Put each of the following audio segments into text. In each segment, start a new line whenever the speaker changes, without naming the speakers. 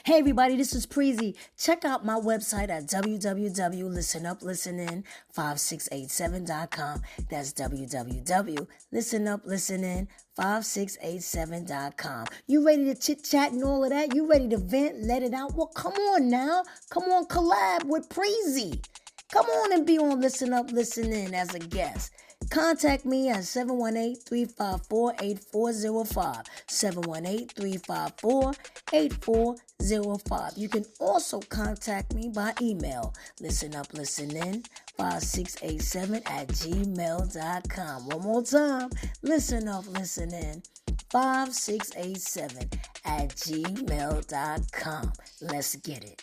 Hey everybody, this is Preezy. Check out my website at www.listenuplistening5687.com. That's www.listenuplistening5687.com. You ready to chit chat and all of that? You ready to vent, let it out? Well, come on now. Come on, collab with Preezy. Come on and be on Listen Up, Listen In as a guest. Contact me at 718-354-8405. 718-354-8405. You can also contact me by email, listenuplistening5687@gmail.com. One more time, listenuplistening5687@gmail.com. Let's get it.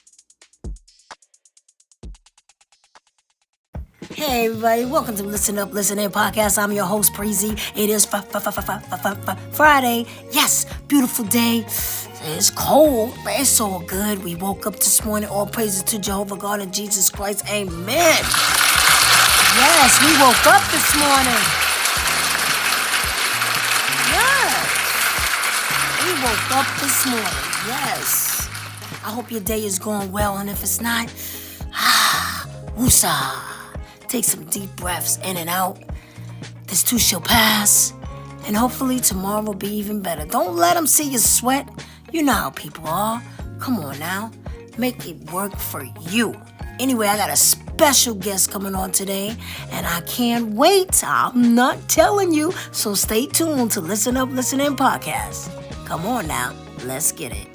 Hey everybody, welcome to Listen Up, Listen In podcast. I'm your host, Preezy. It is Friday. Yes, beautiful day. It's cold, but it's all good. We woke up this morning. All praises to Jehovah God and Jesus Christ. Amen. Yes, we woke up this morning. Yes. We woke up this morning. Yes. I hope your day is going well, and if it's not, woosah. Take some deep breaths in and out. This too shall pass. And hopefully tomorrow will be even better. Don't let them see you sweat. You know how people are. Come on now. Make it work for you. Anyway, I got a special guest coming on today. And I can't wait. I'm not telling you. So stay tuned to Listen Up, Listen In podcast. Come on now. Let's get it.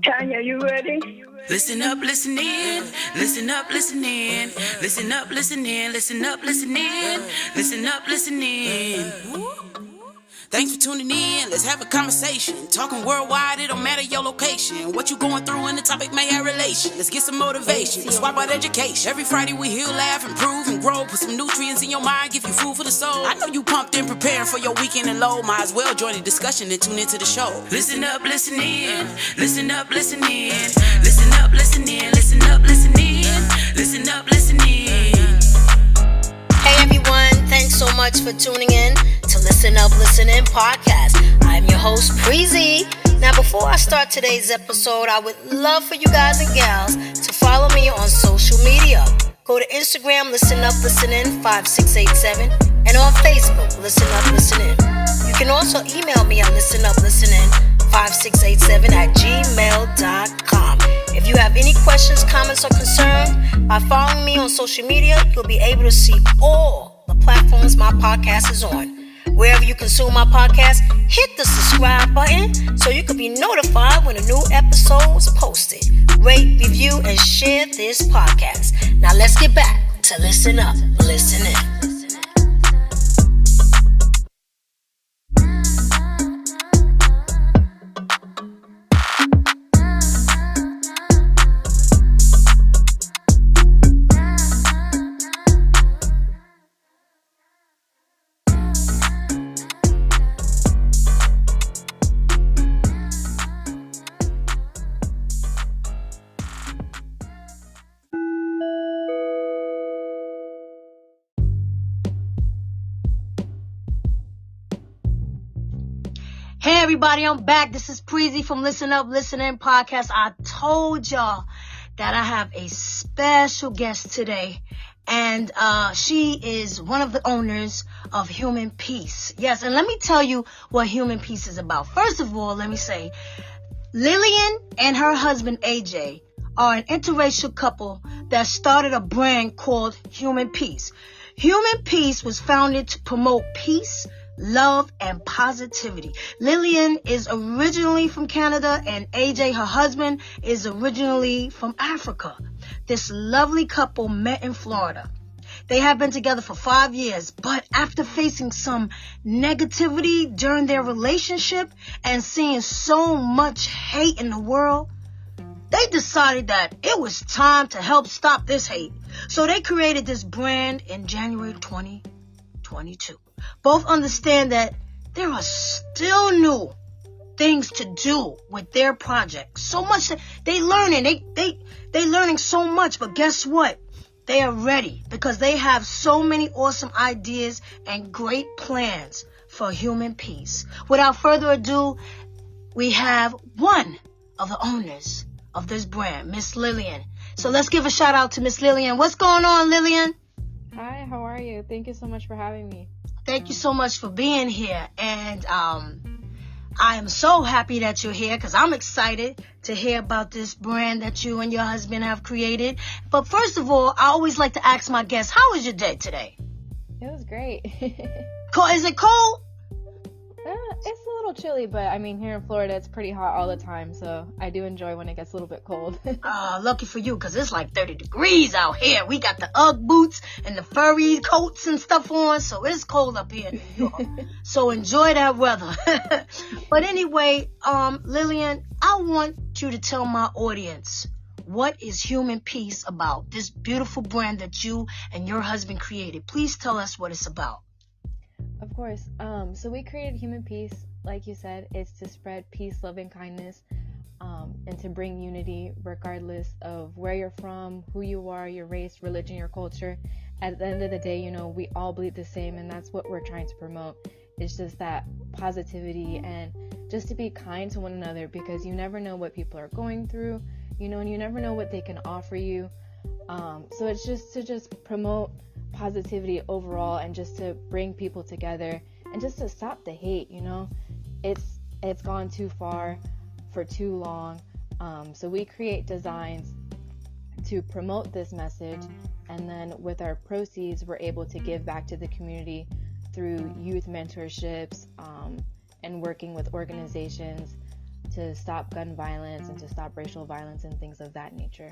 Tanya, you ready?
Listen up, listen in. Listen up, listen in. Listen up, listen in. Listen up, listen in. Listen up, listen in. Thanks for tuning in. Let's have a conversation. Talking worldwide, it don't matter your location. What you going through and the topic may have relation. Let's get some motivation. Let's swap out education. Every Friday we heal, laugh, improve, and grow. Put some nutrients in your mind, give you food for the soul. I know you pumped and preparing for your weekend and low. Might as well join the discussion and tune into the show. Listen up, listen in. Listen up, listen in. Listen up, listen in. Listen up, listen in. Listen up, listen in.
Hey everyone, thanks so much for tuning in to Listen Up, Listen In podcast. I'm your host, Preezy. Now before I start today's episode, I would love for you guys and gals to follow me on social media. Go to Instagram, Listen Up, Listen In 5687, and on Facebook, Listen Up, Listen In. You can also email me at listenuplistening5687@gmail.com. If you have any questions, comments, or concerns, by following me on social media, you'll be able to see all the platforms my podcast is on. Wherever you consume my podcast, hit the subscribe button so you can be notified when a new episode is posted. Rate, review, and share this podcast. Now let's get back to Listen Up, Listen In. Hey everybody, I'm back. This is Preezy from Listen Up, Listen In podcast. I told y'all that I have a special guest today, and she is one of the owners of HUMANPEACE. Yes, and let me tell you what HUMANPEACE is about. First of all, let me say, Lilianne and her husband AJ are an interracial couple that started a brand called HUMANPEACE. HUMANPEACE was founded to promote peace, love, and positivity. Lilianne is originally from Canada, and AJ, her husband, is originally from Africa. This lovely couple met in Florida. They have been together for 5 years, but after facing some negativity during their relationship and seeing so much hate in the world, they decided that it was time to help stop this hate. So they created this brand in January 2022. Both understand that there are still new things to do with their project. So much that they learning. They learning so much, but guess what? They are ready because they have so many awesome ideas and great plans for human peace. Without further ado, we have one of the owners of this brand, Miss Lilianne. So let's give a shout out to Miss Lilianne. What's going on, Lilianne?
Hi, how are you? Thank you so much for having me.
Thank you so much for being here. And I am so happy that you're here because I'm excited to hear about this brand that you and your husband have created. But first of all, I always like to ask my guests, how was your day today?
It was great.
Is it cold?
It's a little chilly, but I mean, here in Florida, it's pretty hot all the time, so I do enjoy when it gets a little bit cold.
Lucky for you, because it's like 30 degrees out here. We got the Ugg boots and the furry coats and stuff on, so it's cold up here in New York. So enjoy that weather. But anyway, Lilianne, I want you to tell my audience, what is HUMANPEACE about? This beautiful brand that you and your husband created. Please tell us what it's about.
Of course. So we created HUMANPEACE, like you said. It's to spread peace, love, and kindness, and to bring unity regardless of where you're from, who you are, your race, religion, your culture. At the end of the day, you know, we all bleed the same, and that's what we're trying to promote. It's just that positivity and just to be kind to one another, because you never know what people are going through, you know, and you never know what they can offer you. So it's just to promote positivity overall, and just to bring people together, and just to stop the hate. You know, it's gone too far for too long. So we create designs to promote this message, and then with our proceeds, we're able to give back to the community through youth mentorships, and working with organizations to stop gun violence and to stop racial violence and things of that nature.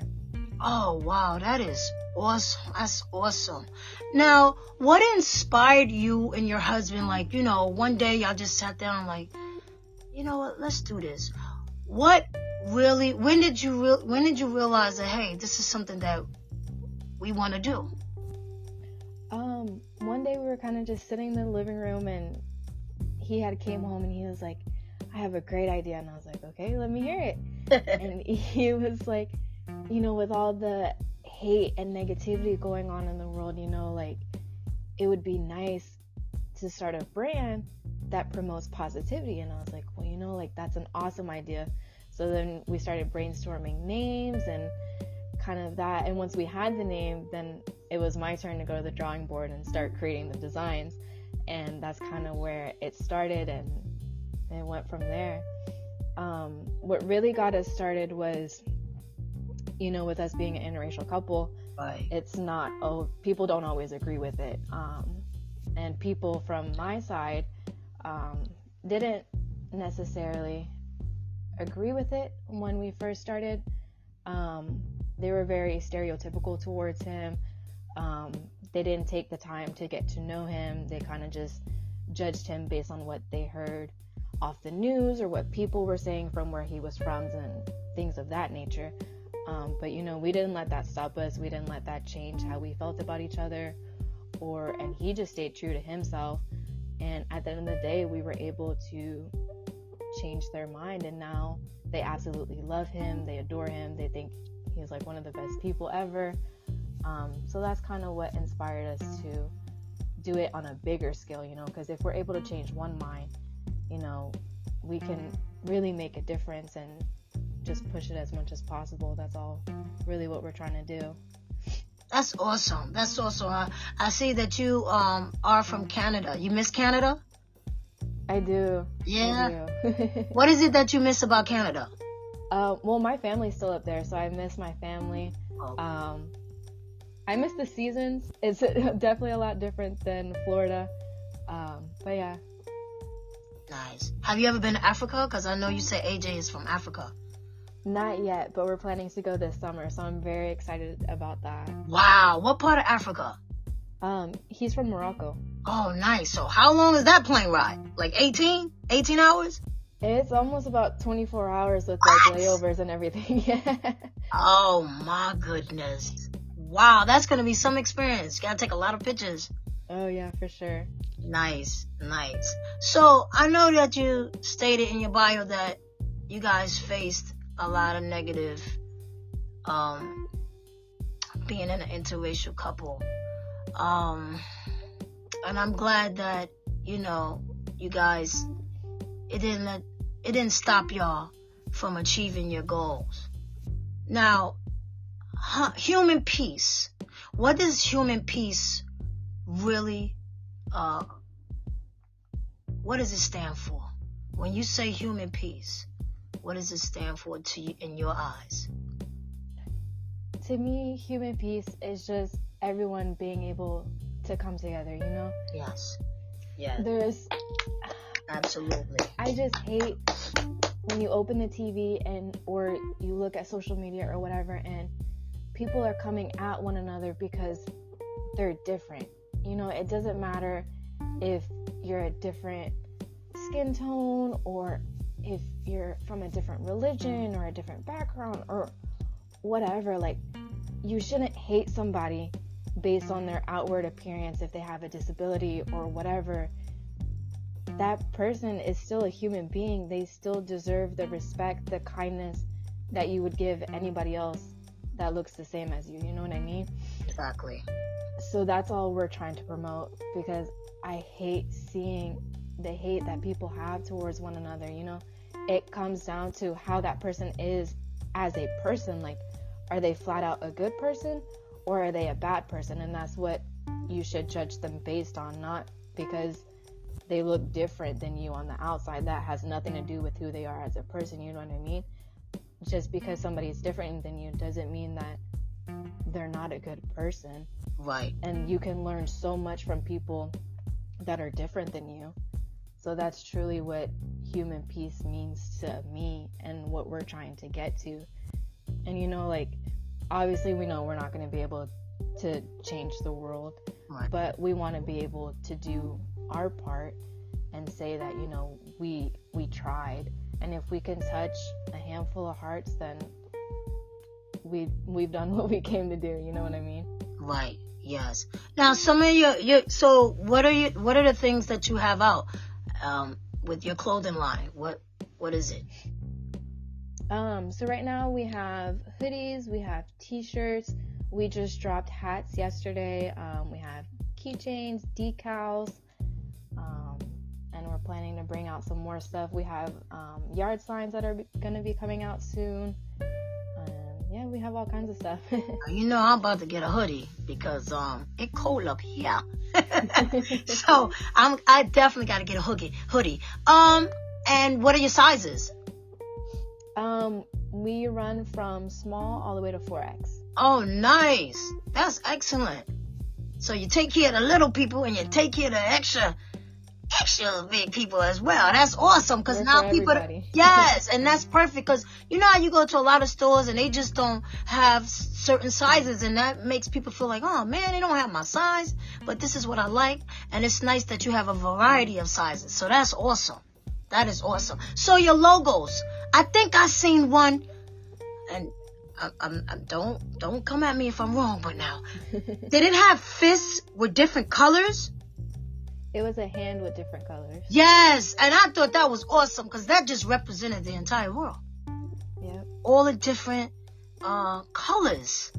Oh, wow, that is awesome. That's awesome. Now, what inspired you and your husband? Like, you know, one day y'all just sat down like, you know what, let's do this. When did you realize that, hey, this is something that we want to do?
One day we were kind of just sitting in the living room, and he had came home and he was like, I have a great idea. And I was like, okay, let me hear it. And he was like, you know, with all the hate and negativity going on in the world, you know, like, it would be nice to start a brand that promotes positivity. And I was like, well, you know, like, that's an awesome idea. So then we started brainstorming names and kind of that. And once we had the name, then it was my turn to go to the drawing board and start creating the designs. And that's kind of where it started, and it went from there. What really got us started was, you know, with us being an interracial couple,
right,
it's not, people don't always agree with it. And people from my side didn't necessarily agree with it when we first started. They were very stereotypical towards him. They didn't take the time to get to know him. They kind of just judged him based on what they heard off the news or what people were saying from where he was from and things of that nature. But, you know, we didn't let that stop us. We didn't let that change how we felt about each other, and he just stayed true to himself. And at the end of the day, we were able to change their mind, and now they absolutely love him. They adore him. They think he's like one of the best people ever. So that's kind of what inspired us to do it on a bigger scale, you know, because if we're able to change one mind, you know, we can really make a difference and just push it as much as possible. That's all really what we're trying to do.
That's awesome. That's awesome. I see that you are from Canada. You miss Canada?
I do.
Yeah.
I do.
What is it that you miss about Canada?
Well, my family's still up there, so I miss my family.
Oh.
I miss the seasons. It's definitely a lot different than Florida. But yeah.
Nice. Have you ever been to Africa? Because I know you say AJ is from Africa.
Not yet, but we're planning to go this summer, so I'm very excited about that.
Wow. What part of Africa?
He's from Morocco.
Oh, nice. So how long is that plane ride? Like 18 hours?
It's almost about 24 hours with like layovers and everything. Yeah.
Oh my goodness. Wow, that's going to be some experience. You got to take a lot of pictures.
Oh yeah, for sure.
Nice. So I know that you stated in your bio that you guys faced a lot of negative being in an interracial couple. And I'm glad that, you know, you guys, it didn't stop y'all from achieving your goals. Now, human peace. What does human peace really, what does it stand for? When you say human peace, what does it stand for to you in your eyes?
To me, human peace is just everyone being able to come together, you know?
Yes. Absolutely.
I just hate when you open the TV or you look at social media or whatever, and people are coming at one another because they're different. You know, it doesn't matter if you're a different skin tone or if you're from a different religion or a different background or whatever. Like, you shouldn't hate somebody based on their outward appearance if they have a disability or whatever. That person is still a human being. They still deserve the respect, the kindness that you would give anybody else that looks the same as you. You know what I mean?
Exactly.
So that's all we're trying to promote, because I hate seeing the hate that people have towards one another. You know, it comes down to how that person is as a person. Like, are they flat out a good person or are they a bad person? And that's what you should judge them based on, not because they look different than you on the outside. That has nothing to do with who they are as a person. You know what I mean? Just because somebody's different than you doesn't mean that they're not a good person.
Right.
And you can learn so much from people that are different than you. So that's truly what human peace means to me and what we're trying to get to. And, you know, like, obviously we know we're not going to be able to change the world,
right,
but we want to be able to do our part and say that, you know, we tried. And if we can touch a handful of hearts, then we've done what we came to do. You know what I mean?
Right. Yes. Now, some of so what are the things that you have out with your clothing line? What is it?
So right now we have hoodies, we have t-shirts, we just dropped hats yesterday, we have keychains, decals, and we're planning to bring out some more stuff. We have yard signs that are going to be coming out soon. Yeah, we have all kinds of stuff.
You know, I'm about to get a hoodie because it cold up here. So I definitely got to get a hoodie. And what are your sizes?
We run from small all the way to 4X.
Oh, nice. That's excellent. So you take care of the little people and you take care of the extra big people as well. That's awesome, because now people, yes, and that's perfect, because you know how you go to a lot of stores and they just don't have certain sizes, and that makes people feel like, oh man, they don't have my size, but this is what I like. And it's nice that you have a variety of sizes. So that's awesome. That is awesome. So your logos, I think I seen one, and don't come at me if I'm wrong, but now did it have fists with different colors?
It was a hand with different colors.
Yes, and I thought that was awesome, because that just represented the entire world.
Yep.
All the different colors,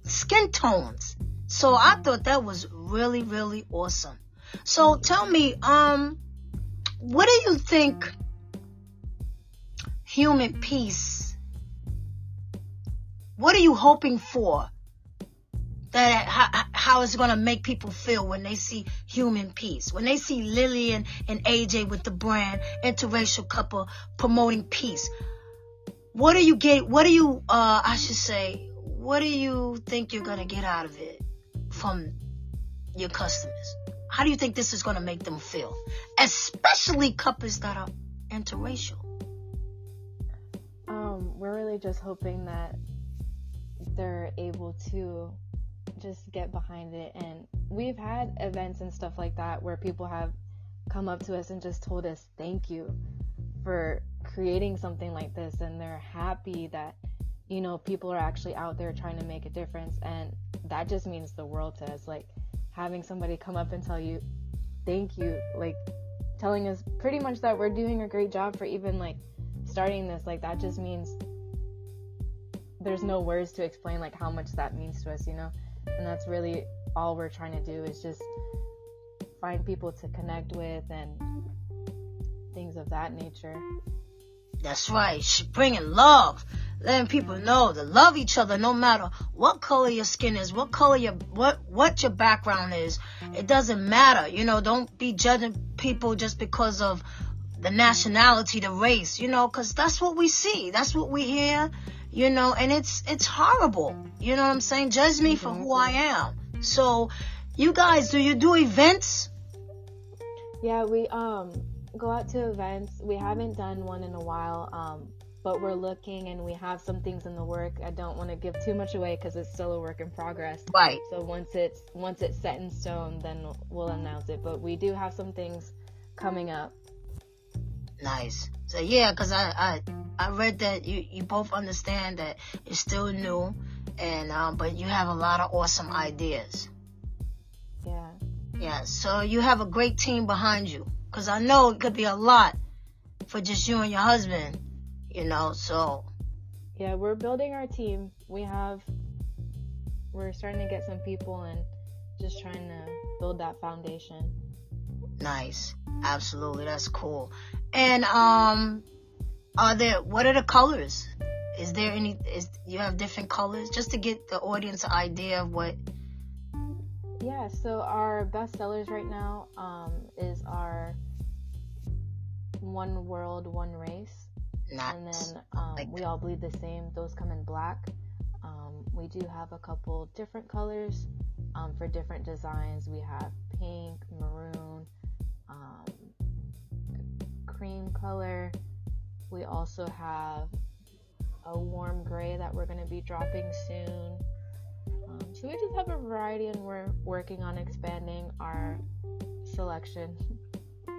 skin tones. So I thought that was really, really awesome. So tell me, what do you think human peace, what are you hoping for? That how it's going to make people feel when they see human peace, when they see Lilianne and AJ with the brand interracial couple promoting peace. What do you think you're going to get out of it from your customers? How do you think this is going to make them feel, especially couples that are interracial?
We're really just hoping that they're able to just get behind it. And we've had events and stuff like that where people have come up to us and just told us thank you for creating something like this, and they're happy that, you know, people are actually out there trying to make a difference. And that just means the world to us. Like, having somebody come up and tell you thank you, like telling us pretty much that we're doing a great job for even like starting this, like that just means there's no words to explain like how much that means to us, you know. And that's really all we're trying to do, is just find people to connect with and things of that nature.
That's right. Bringing love, letting people know to love each other, no matter what color your skin is, what color what your background is. It doesn't matter. You know, don't be judging people just because of the nationality, the race. You know, because that's what we see, that's what we hear. You know, and it's horrible. You know what I'm saying? Judge me for who I am. So, you guys, do you do events?
Yeah, we go out to events. We haven't done one in a while, but we're looking, and we have some things in the work. I don't want to give too much away because it's still a work in progress.
Right.
So once it's set in stone, then we'll announce it. But we do have some things coming up.
Nice. So yeah, because I read that you both understand that it's still new, and but you have a lot of awesome ideas.
Yeah.
Yeah. So you have a great team behind you, because I know it could be a lot for just you and your husband. You know. So.
Yeah, we're building our team. We're starting to get some people and just trying to build that foundation.
Nice. Absolutely. That's cool. And what are the colors? Is there you have different colors, just to get the audience an idea of what?
Yeah, so our best sellers right now is our One World, One Race.
Nice.
And then we all bleed the same. Those come in black. We do have a couple different colors for different designs. We have pink, maroon, cream color. We also have a warm gray that we're going to be dropping soon. So we just have a variety, and we're working on expanding our selection.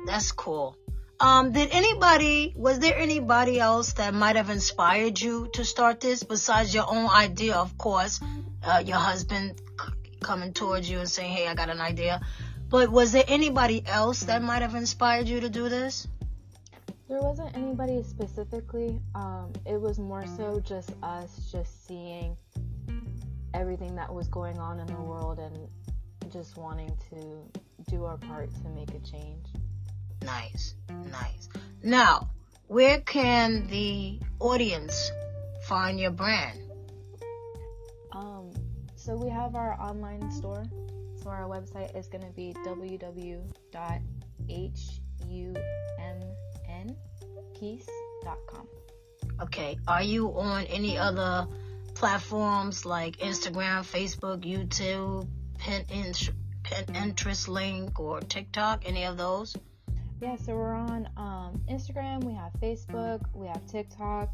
That's cool. Was there anybody else that might have inspired you to start this besides your own idea? Of course, your husband coming towards you and saying, "Hey, I got an idea." But was there anybody else that might have inspired you to do this?
There wasn't anybody specifically. It was more so just us just seeing everything that was going on in the world and just wanting to do our part to make a change.
Nice. Now, where can the audience find your brand?
So we have our online store. So our website is going to be www.HUMNPEACE.com.
Okay. Are you on any other platforms like Instagram, Facebook, YouTube, Pinterest link, or TikTok? Any of those?
Yeah, so we're on Instagram, we have Facebook, we have TikTok,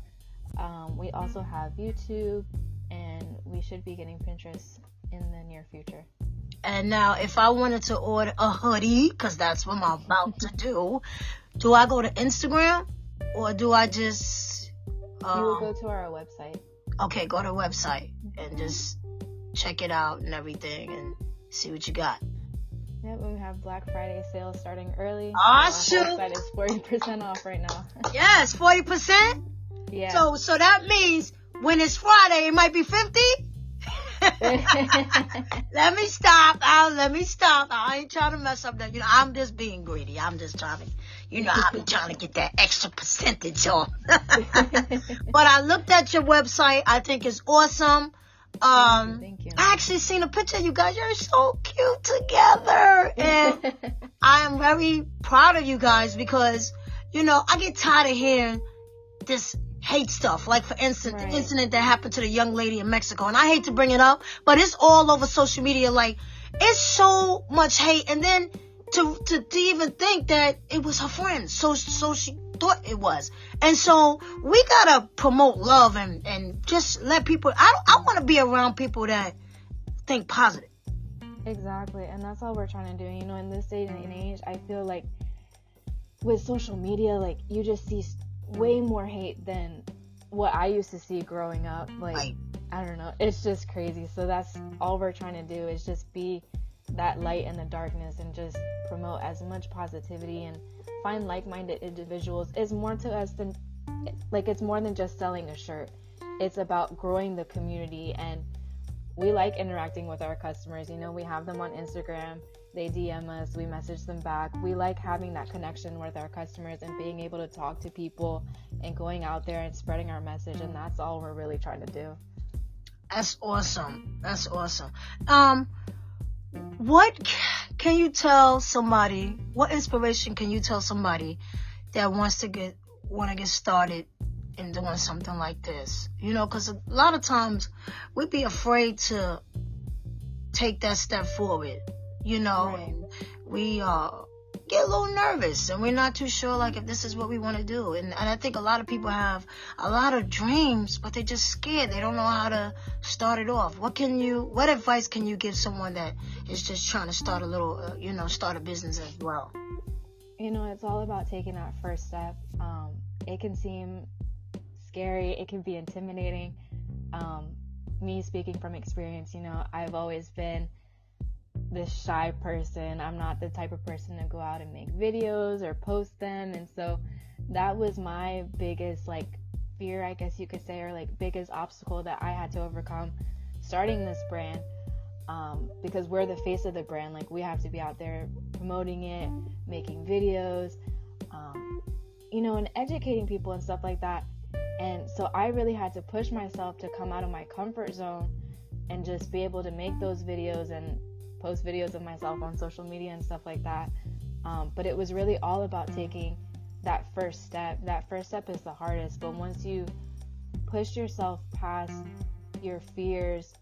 we also have YouTube, and we should be getting Pinterest in the near future.
And now, if I wanted to order a hoodie, because that's what I'm about to do I go to Instagram, or do I just...
you will go to our website.
Okay, go to the website and just check it out and everything and see what you got.
Yep, we have Black Friday sales starting early.
Awesome.
Our website is 40% off right now.
Yes, 40%?
Yeah.
So that means when it's Friday, it might be 50? Let me stop. I ain't trying to mess up that. You know, I'm just being greedy. I'm just trying to, I be trying to get that extra percentage off. But I looked at your website. I think it's awesome.
Thank you.
I actually seen a picture of you guys. You're so cute together. And I am very proud of you guys because, I get tired of hearing this hate stuff. Like, for instance, the incident that happened to the young lady in Mexico. And I hate to bring it up, but it's all over social media. Like, it's so much hate. And then to even think that it was her friend. So she thought it was. And so we gotta promote love and just let people, I want to be around people that think positive.
Exactly. And that's all we're trying to do. In this day and age, I feel like with social media, like, you just see way more hate than what I used to see growing up. Like,
right.
I don't know. It's just crazy. So that's all we're trying to do, is just be that light in the darkness and just promote as much positivity and find like-minded individuals. It's more to us than, like, it's more than just selling a shirt. it's about growing the community, and we like interacting with our customers. You know, we have them on Instagram, they DM us, we message them back. We like having that connection with our customers and being able to talk to people and going out there and spreading our message, and that's all we're really trying to do.
That's awesome. That's awesome. What can you tell somebody, what inspiration can you tell somebody that wants to get started in doing something like this? You know, because a lot of times we'd be afraid to take that step forward, you know.
Right.
We get a little nervous and we're not too sure like if this is what we want to do. And I think a lot of people have a lot of dreams, but they're just scared. They don't know how to start it off. What advice can you give someone that is just trying to start a little, start a business as well?
You know, it's all about taking that first step. It can seem scary. It can be intimidating. Me speaking from experience, you know, I've always been this shy person. I'm not the type of person to go out and make videos or post them. And so that was my biggest fear, I guess you could say, or biggest obstacle that I had to overcome starting this brand. Because we're the face of the brand. We have to be out there promoting it, making videos, and educating people and stuff like that. And so I really had to push myself to come out of my comfort zone and just be able to make those videos and post videos of myself on social media and stuff like that. But it was really all about taking that first step. That first step is the hardest, but once you push yourself past your fears,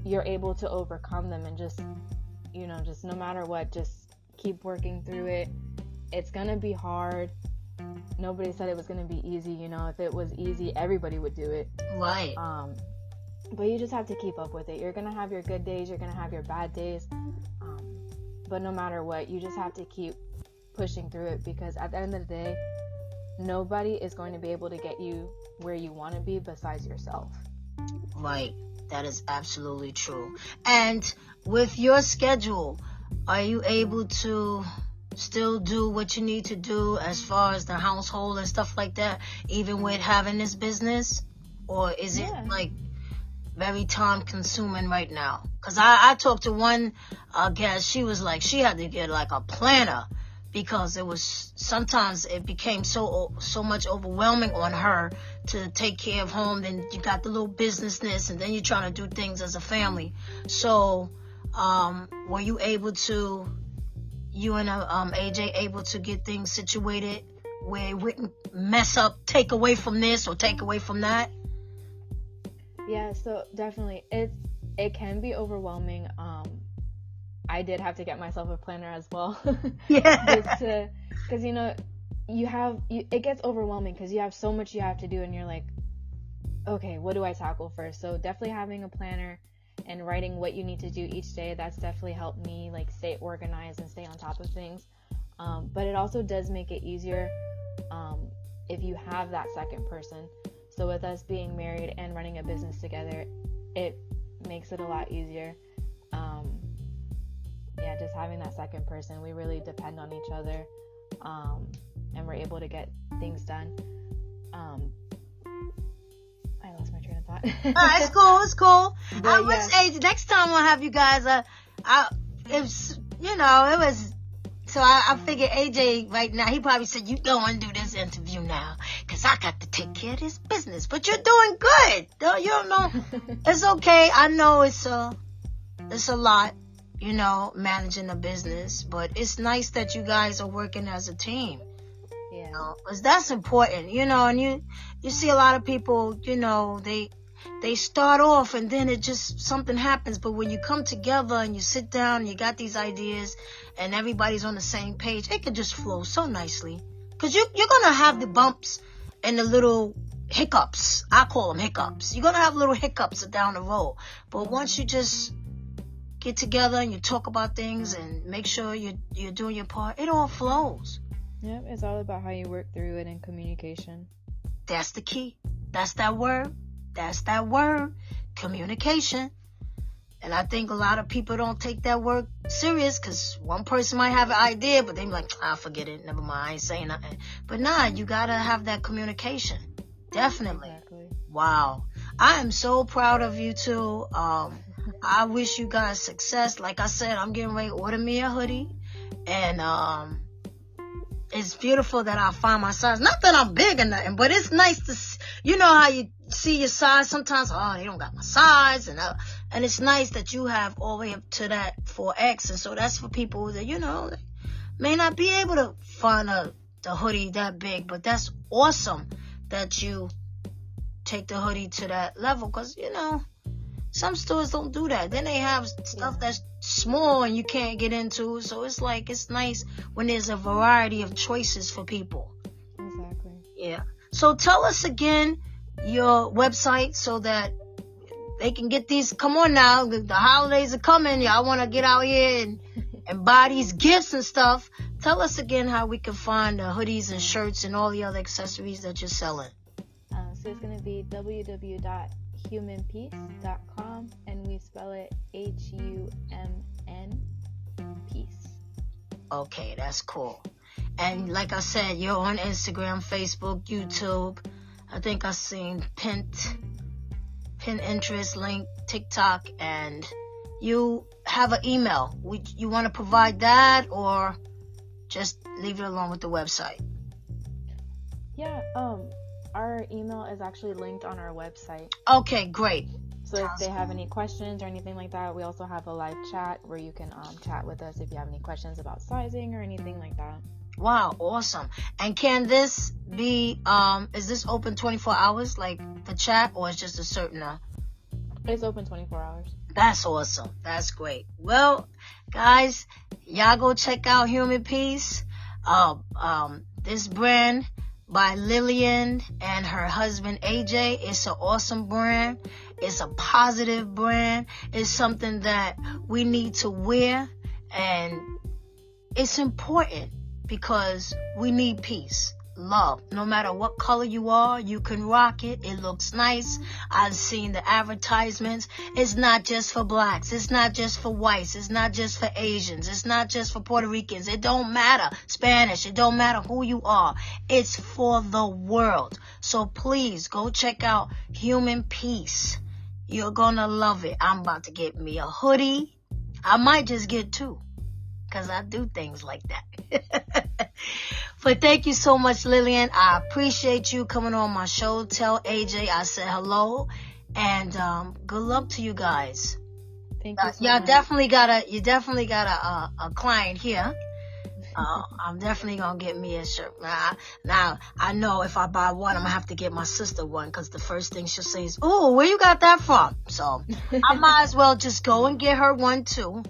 you're able to overcome them and just no matter what, just keep working through it. It's gonna be hard. Nobody said it was gonna be easy. You know, if it was easy, everybody would do it.
Right.
But you just have to keep up with it. You're gonna have your good days, you're gonna have your bad days. But no matter what, you just have to keep pushing through it, because at the end of the day, nobody is going to be able to get you where you want to be besides yourself.
Right. That is absolutely true. And with your schedule, are you able to still do what you need to do as far as the household and stuff like that, even with having this business? Or is it very time consuming right now? Because I talked to one guest, she was she had to get a planner, because sometimes it became so much overwhelming on her to take care of home. Then you got the little businessness, and then you're trying to do things as a family. So were you able to, you and AJ, able to get things situated where it wouldn't mess up, take away from this or take away from that?
Yeah, so definitely it can be overwhelming. I did have to get myself a planner as well.
Yeah.
Because it gets overwhelming because you have so much you have to do, and you're like, okay, what do I tackle first? So definitely having a planner and writing what you need to do each day, that's definitely helped me stay organized and stay on top of things. But it also does make it easier if you have that second person. So with us being married and running a business together, it makes it a lot easier. Just having that second person, we really depend on each other, and we're able to get things done. I lost my train of thought.
It's cool. Next time I'll have you guys. I figured AJ right now, he probably said, you go and do this interview now, because I got to take care of this business. But you're doing good. You don't know. It's okay. I know it's a lot, managing a business, but it's nice that you guys are working as a team.
Yeah.
'Cause that's important, and you see a lot of people, they start off and then it just, something happens. But when you come together and you sit down and you got these ideas and everybody's on the same page, it could just flow so nicely. Because you're going to have the bumps and the little hiccups. I call them hiccups. You're going to have little hiccups down the road. But once you just get together and you talk about things and make sure you're doing your part, it all flows.
Yep, it's all about how you work through it in communication.
That's the key. That's that word. Communication. And I think a lot of people don't take that word serious, because one person might have an idea, but they be like, forget it, never mind, I ain't saying nothing. But nah, you gotta have that communication. Definitely.
Exactly.
Wow. I am so proud of you too. I wish you guys success. Like I said, I'm getting ready to order me a hoodie. And it's beautiful that I find my size. Not that I'm big or nothing, but it's nice to see, you know how you see your size sometimes. Oh, they don't got my size. And it's nice that you have all the way up to that 4X. And so that's for people that, you know, may not be able to find the hoodie that big. But that's awesome that you take the hoodie to that level. Because, you know, some stores don't do that. Then they have stuff that's small and you can't get into. So it's like, it's nice when there's a variety of choices for people.
Exactly.
Yeah. So tell us again your website so that they can get these. Come on now. The holidays are coming. Y'all want to get out here and buy these gifts and stuff. Tell us again how we can find the hoodies and shirts and all the other accessories that you're selling.
So it's going to be www.humanpeace.com, and we spell it HUMN peace.
Okay, that's cool. And like I said, you're on Instagram, Facebook, YouTube. I think I've seen Pinterest, link, TikTok, and you have an email. You want to provide that, or just leave it alone with the website?
Yeah, our email is actually linked on our website.
Okay, great.
So if they have any questions or anything like that, we also have a live chat where you can chat with us if you have any questions about sizing or anything like that.
Wow, awesome. And can this be, is this open 24 hours, like the chat, or it's just a certain...
It's open 24 hours.
That's awesome. That's great. Well, guys, y'all go check out Human Peace. This brand by Lilianne and her husband AJ. It's an awesome brand. It's a positive brand. It's something that we need to wear, and it's important because we need peace, love. No matter what color you are, you can rock it. It looks nice. I've seen the advertisements. It's not just for blacks. It's not just for whites. It's not just for Asians. It's not just for Puerto Ricans. It don't matter. Spanish. It don't matter who you are. It's for the world. So please go check out Human Peace. You're gonna love it. I'm about to get me a hoodie. I might just get two, because I do things like that. But thank you so much, Lilianne. I appreciate you coming on my show. Tell AJ I said hello, and good luck to you guys.
Thank you so
you
much.
definitely got a client here. I'm definitely gonna get me a shirt. Now I know if I buy one, I'm gonna have to get my sister one, because the first thing she'll say is, "Oh, where you got that from?" So I might as well just go and get her one too.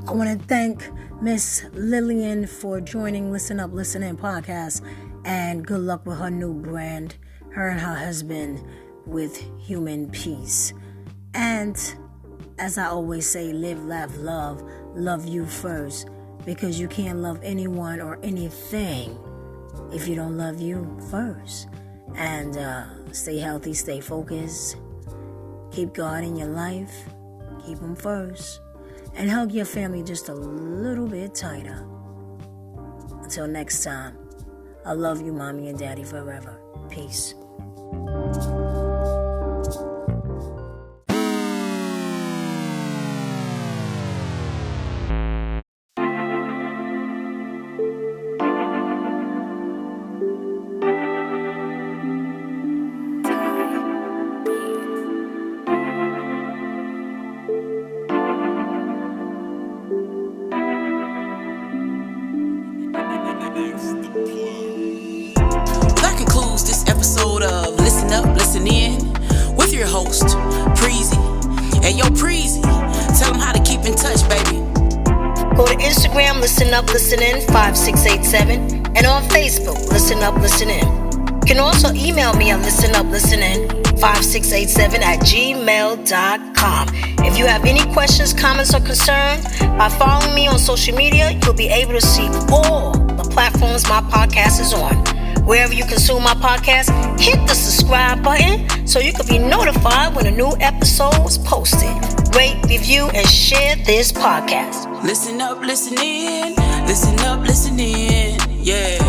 I want to thank Miss Lilianne for joining Listen Up, Listen In podcast, and good luck with her new brand, her and her husband, with Human Peace. And as I always say, live, laugh, love you first, because you can't love anyone or anything if you don't love you first. And stay healthy, stay focused, keep God in your life, keep Him first. And hug your family just a little bit tighter. Until next time, I love you, Mommy and Daddy, forever. Peace.
That concludes this episode of Listen Up, Listen In with your host, Preezy. Hey, yo, Preezy, tell them how to keep in touch, baby.
Go to Instagram, Listen Up, Listen In 5687, and on Facebook, Listen Up, Listen In. You can also email me on listenuplistenin5687@gmail.com. If you have any questions, comments, or concerns, by following me on social media, you'll be able to see all the platforms my podcast is on. Wherever you consume my podcast, hit the subscribe button so you can be notified when a new episode is posted. Rate, review, and share this podcast.
Listen up, listen in. Listen up, listen in. Yeah.